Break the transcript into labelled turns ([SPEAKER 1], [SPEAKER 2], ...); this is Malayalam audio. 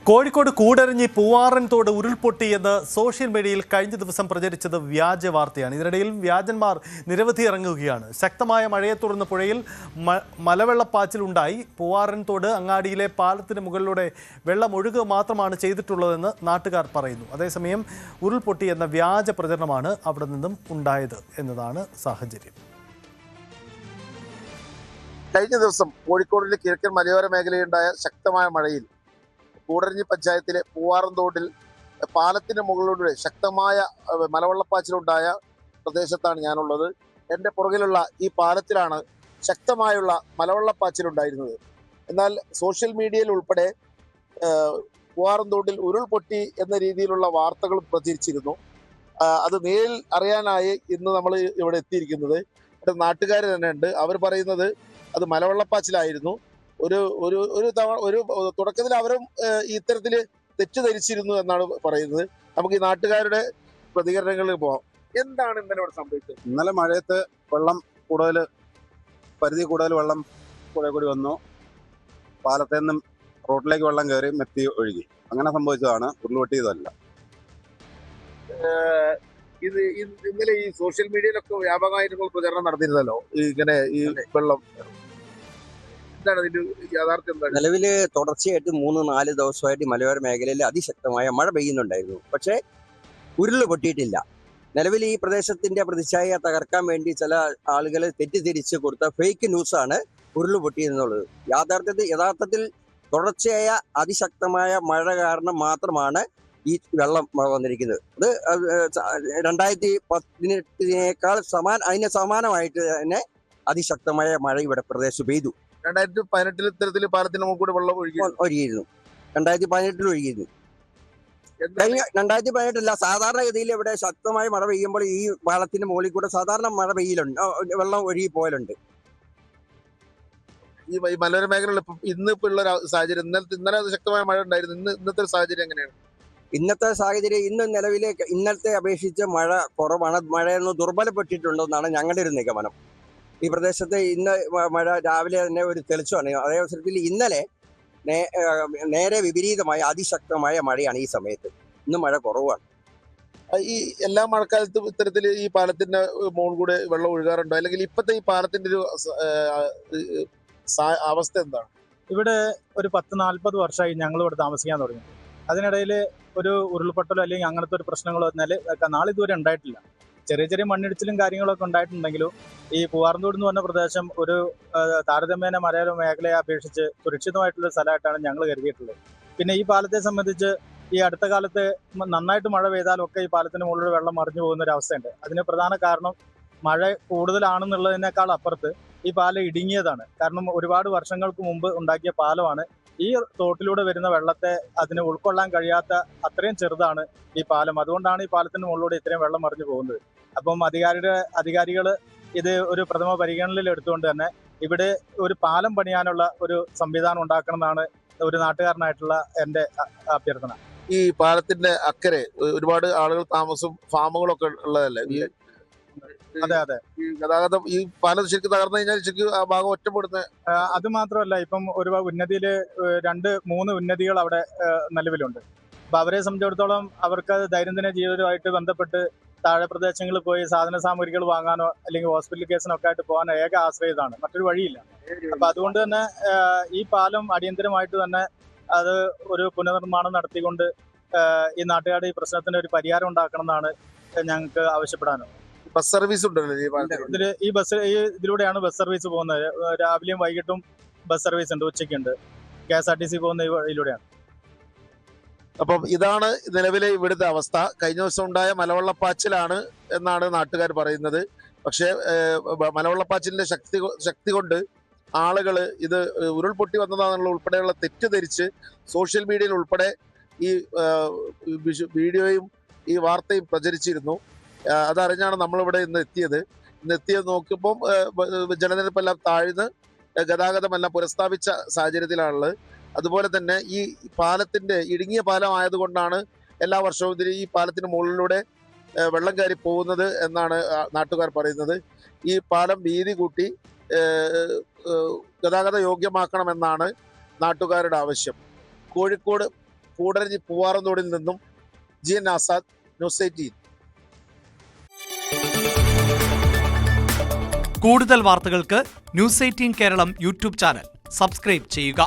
[SPEAKER 1] കോഴിക്കോട് കൂടരഞ്ഞി പൂവാറൻ തോട് ഉരുൾപൊട്ടിയെന്ന് സോഷ്യൽ മീഡിയയിൽ കഴിഞ്ഞ ദിവസം പ്രചരിച്ചത് വ്യാജ വാർത്തയാണ്. ഇതിനിടയിൽ വ്യാജന്മാർ നിരവധി ഇറങ്ങുകയാണ്. ശക്തമായ മഴയെ തുടർന്ന് പുഴയിൽ മലവെള്ളപ്പാച്ചിലുണ്ടായി. പൂവാറൻ തോട് അങ്ങാടിയിലെ പാലത്തിന് മുകളിലൂടെ വെള്ളം ഒഴുകുക മാത്രമാണ് ചെയ്തിട്ടുള്ളതെന്ന് നാട്ടുകാർ പറയുന്നു. അതേസമയം ഉരുൾപൊട്ടിയെന്ന വ്യാജ പ്രചരണമാണ് അവിടെ നിന്നും ഉണ്ടായത് എന്നതാണ് സാഹചര്യം.
[SPEAKER 2] കഴിഞ്ഞ ദിവസം കോഴിക്കോടിലെ കിഴക്കൻ മലയോര മേഖലയിലുണ്ടായ ശക്തമായ മഴയിൽ കൂടരഞ്ഞി പഞ്ചായത്തിലെ പൂവാറൻ തോട്ടിൽ പാലത്തിന് മുകളിലൂടെ ശക്തമായ മലവെള്ളപ്പാച്ചിലുണ്ടായ പ്രദേശത്താണ് ഞാനുള്ളത്. എൻ്റെ പുറകിലുള്ള ഈ പാലത്തിലാണ് ശക്തമായുള്ള മലവെള്ളപ്പാച്ചിലുണ്ടായിരുന്നത്. എന്നാൽ സോഷ്യൽ മീഡിയയിൽ ഉൾപ്പെടെ പൂവാറൻ തോട്ടിൽ ഉരുൾപൊട്ടി എന്ന രീതിയിലുള്ള വാർത്തകൾ പ്രചരിച്ചിരുന്നു. അത് നേരിൽ അറിയാനായി ഇന്ന് നമ്മൾ ഇവിടെ എത്തിയിരിക്കുന്നത് നാട്ടുകാർ തന്നെ ഉണ്ട്. അവർ പറയുന്നത് അത് മലവെള്ളപ്പാച്ചിലായിരുന്നു. ഒരു തുടക്കത്തിൽ അവരും ഇത്തരത്തിൽ തെറ്റിദ്ധരിച്ചിരുന്നു എന്നാണ് പറയുന്നത്. നമുക്ക് ഈ നാട്ടുകാരുടെ പ്രതികരണങ്ങളിൽ പോകാം. എന്താണ് ഇന്നലെ ഇവിടെ സംഭവിച്ചത്?
[SPEAKER 3] ഇന്നലെ മഴയത്ത് വെള്ളം പരിധി കൂടുതൽ വെള്ളം പുഴ കൂടി വന്നു. പാലത്തിൽ നിന്നും റോഡിലേക്ക് വെള്ളം കയറി മെത്തി ഒഴുകി. അങ്ങനെ സംഭവിച്ചതാണ്, ഉരുൾപൊട്ടിയതല്ല.
[SPEAKER 2] ഇത് ഇന്നലെ ഈ സോഷ്യൽ മീഡിയയിലൊക്കെ വ്യാപകമായിട്ട് പ്രചരണം നടത്തിയിരുന്നല്ലോ, ഇങ്ങനെ ഈ വെള്ളം.
[SPEAKER 4] നിലവില് തുടർച്ചയായിട്ട് 3-4 ദിവസമായിട്ട് മലയോര മേഖലയിൽ അതിശക്തമായ മഴ പെയ്യുന്നുണ്ടായിരുന്നു. പക്ഷേ ഉരുള് പൊട്ടിയിട്ടില്ല. നിലവിൽ ഈ പ്രദേശത്തിന്റെ പ്രതിച്ഛായ തകർക്കാൻ വേണ്ടി ചില ആളുകൾ തെറ്റിദ്ധരിച്ച് കൊടുത്ത ഫേക്ക് ന്യൂസാണ് ഉരുള് പൊട്ടിയെന്നുള്ളത്. യഥാർത്ഥത്തിൽ തുടർച്ചയായ അതിശക്തമായ മഴ കാരണം മാത്രമാണ് ഈ വെള്ളം വന്നിരിക്കുന്നത്. അത് 2018 അതിന് സമാനമായിട്ട് തന്നെ അതിശക്തമായ മഴ ഇവിടെ പ്രദേശത്ത് പെയ്തു.
[SPEAKER 2] 2018 ഇത്തരത്തിൽ പാലത്തിന് മുകളിൽ കൂടെ വെള്ളം
[SPEAKER 4] ഒഴുകിയിരുന്നു. 2018 ഒഴുകിയിരുന്നു. 2018 സാധാരണഗതിയിൽ ഇവിടെ ശക്തമായ മഴ പെയ്യുമ്പോൾ ഈ പാലത്തിന്റെ മുകളിൽ കൂടെ സാധാരണ മഴ പെയ്യലുണ്ട്, വെള്ളം ഒഴുകി പോയലുണ്ട്.
[SPEAKER 2] ഈ മലയോര മേഖലയിൽ ഇന്നിപ്പോ ഉള്ള സാഹചര്യം, ഇന്നലെ ശക്തമായ മഴ ഉണ്ടായിരുന്നു. ഇന്നത്തെ സാഹചര്യം എങ്ങനെയാണ്?
[SPEAKER 4] ഇന്നത്തെ സാഹചര്യം ഇന്നലത്തെ അപേക്ഷിച്ച് മഴ കുറവാണ്. മഴയൊന്ന് ദുർബലപ്പെട്ടിട്ടുണ്ടെന്നാണ് ഞങ്ങളുടെ ഒരു നിഗമനം. ഈ പ്രദേശത്ത് ഇന്ന് മഴ രാവിലെ തന്നെ ഒരു തെളിച്ചമാണ്. അതേ അവസരത്തിൽ ഇന്നലെ നേരെ വിപരീതമായ അതിശക്തമായ മഴയാണ് ഈ സമയത്ത്. ഇന്ന് മഴ കുറവാണ്.
[SPEAKER 2] ഈ എല്ലാ മഴക്കാലത്തും ഇത്തരത്തിൽ ഈ പാലത്തിന്റെ മുകളിൽ കൂടെ വെള്ളം ഒഴുകാറുണ്ടോ? അല്ലെങ്കിൽ ഇപ്പത്തെ ഈ പാലത്തിന്റെ ഒരു അവസ്ഥ എന്താണ്?
[SPEAKER 5] ഇവിടെ ഒരു 10-40 വർഷമായി ഞങ്ങൾ ഇവിടെ താമസിക്കാൻ തുടങ്ങി. അതിനിടയിൽ ഒരു ഉരുൾപൊട്ടലോ അല്ലെങ്കിൽ അങ്ങനത്തെ ഒരു പ്രശ്നങ്ങളോ നാളിതുവരെ ഉണ്ടായിട്ടില്ല. ചെറിയ ചെറിയ മണ്ണിടിച്ചിലും കാര്യങ്ങളൊക്കെ ഉണ്ടായിട്ടുണ്ടെങ്കിലും ഈ പൂവാറൻതോട് എന്ന് പറഞ്ഞ പ്രദേശം ഒരു താരതമ്യേന മലയോര മേഖലയെ അപേക്ഷിച്ച് സുരക്ഷിതമായിട്ടുള്ള സ്ഥലമായിട്ടാണ് ഞങ്ങൾ കരുതിയിട്ടുള്ളത്. പിന്നെ ഈ പാലത്തെ സംബന്ധിച്ച് ഈ അടുത്ത കാലത്ത് നന്നായിട്ട് മഴ പെയ്താലൊക്കെ ഈ പാലത്തിന് മുകളിൽ വെള്ളം മറിഞ്ഞു പോകുന്ന ഒരു അവസ്ഥയുണ്ട്. അതിന് പ്രധാന കാരണം മഴ കൂടുതലാണെന്നുള്ളതിനേക്കാൾ അപ്പുറത്ത് ഈ പാലം ഇടുങ്ങിയതാണ്. കാരണം ഒരുപാട് വർഷങ്ങൾക്ക് മുമ്പ് ഉണ്ടാക്കിയ പാലമാണ്. ഈ തോട്ടിലൂടെ വരുന്ന വെള്ളത്തെ അതിന് ഉൾക്കൊള്ളാൻ കഴിയാത്ത അത്രയും ചെറുതാണ് ഈ പാലം. അതുകൊണ്ടാണ് ഈ പാലത്തിന് മുകളിലൂടെ ഇത്രയും വെള്ളം മറിഞ്ഞു പോകുന്നത്. അപ്പം അധികാരികൾ ഇത് ഒരു പ്രഥമ പരിഗണനയിൽ എടുത്തുകൊണ്ട് തന്നെ ഇവിടെ ഒരു പാലം പണിയാനുള്ള ഒരു സംവിധാനം ഉണ്ടാക്കണം എന്നാണ് ഒരു നാട്ടുകാരനായിട്ടുള്ള എൻ്റെ അഭ്യർത്ഥന.
[SPEAKER 2] ഈ പാലത്തിന്റെ അക്കരെ ഒരുപാട് ആളുകൾ താമസം, ഫാമുകളൊക്കെ ഉള്ളതല്ലേ?
[SPEAKER 5] അതെ.
[SPEAKER 2] ഈ ഗതാഗതം ഈ പാലം ശരിക്കും തകർന്നു കഴിഞ്ഞാൽ ശരിക്കും ആ ഭാഗം ഒറ്റപ്പെടുന്ന.
[SPEAKER 5] അത് മാത്രമല്ല, ഇപ്പം ഒരുപാട് ഉന്നതിയില് 2-3 ഉന്നതികൾ അവിടെ നിലവിലുണ്ട്. അപ്പൊ അവരെ സംബന്ധിച്ചിടത്തോളം അവർക്ക് ദൈനംദിന ജീവിതവുമായിട്ട് ബന്ധപ്പെട്ട് താഴെ പ്രദേശങ്ങളിൽ പോയി സാധന സാമഗ്രികൾ വാങ്ങാനോ അല്ലെങ്കിൽ ഹോസ്പിറ്റൽ കേസിനോ ഒക്കെ ആയിട്ട് പോകാനോ ഏക ആശ്രയതാണ്, മറ്റൊരു വഴിയില്ല. അപ്പൊ അതുകൊണ്ട് തന്നെ ഈ പാലം അടിയന്തരമായിട്ട് തന്നെ അത് ഒരു പുനർനിർമ്മാണം നടത്തിക്കൊണ്ട് ഈ നാട്ടുകാരുടെ ഈ പ്രശ്നത്തിന് ഒരു പരിഹാരം ഉണ്ടാക്കണം എന്നാണ് ഞങ്ങൾക്ക് ആവശ്യപ്പെടാനുള്ളത്.
[SPEAKER 2] ബസ് സർവീസ് ഉണ്ടല്ലോ
[SPEAKER 5] ഇതിലൂടെയാണ് ബസ് സർവീസ് പോകുന്നത്. രാവിലെയും വൈകിട്ടും ബസ് സർവീസ് ഉണ്ട്, ഉച്ചയ്ക്കുണ്ട്. KSRTC പോകുന്ന ഇതിലൂടെയാണ്.
[SPEAKER 2] അപ്പം ഇതാണ് നിലവിലെ ഇവിടുത്തെ അവസ്ഥ. കഴിഞ്ഞ ദിവസം ഉണ്ടായ മലവെള്ളപ്പാച്ചിലാണ് എന്നാണ് നാട്ടുകാർ പറയുന്നത്. പക്ഷേ മലവെള്ളപ്പാച്ചിലിന്റെ ശക്തി കൊണ്ട് ആളുകൾ ഇത് ഉരുൾപൊട്ടി വന്നതാണെന്നുള്ള ഉൾപ്പെടെയുള്ള തെറ്റിദ്ധരിച്ച് സോഷ്യൽ മീഡിയയിൽ ഉൾപ്പെടെ ഈ വീഡിയോയും ഈ വാർത്തയും പ്രചരിച്ചിരുന്നു. അതറിഞ്ഞാണ് നമ്മളിവിടെ ഇന്ന് എത്തിയത്. നോക്കുമ്പം ജലനിരപ്പെല്ലാം താഴ്ന്ന് ഗതാഗതമെല്ലാം പുനഃസ്ഥാപിച്ച സാഹചര്യത്തിലാണുള്ളത്. അതുപോലെ തന്നെ ഈ പാലത്തിന്റെ ഇടുങ്ങിയ പാലം ആയതുകൊണ്ടാണ് എല്ലാ വർഷവും ഈ പാലത്തിന് മുകളിലൂടെ വെള്ളം കയറി പോകുന്നത് എന്നാണ് നാട്ടുകാർ പറയുന്നത്. ഈ പാലം വീതി കൂട്ടി ഗതാഗത യോഗ്യമാക്കണമെന്നാണ് നാട്ടുകാരുടെ ആവശ്യം. കോഴിക്കോട് കൂടരഞ്ഞി പൂവാറന്തോടിൽ നിന്നും GN ആസാദ്, ന്യൂസ് 18.
[SPEAKER 6] കൂടുതൽ വാർത്തകൾക്ക് news 18 Keralam YouTube channel subscribe ചെയ്യുക.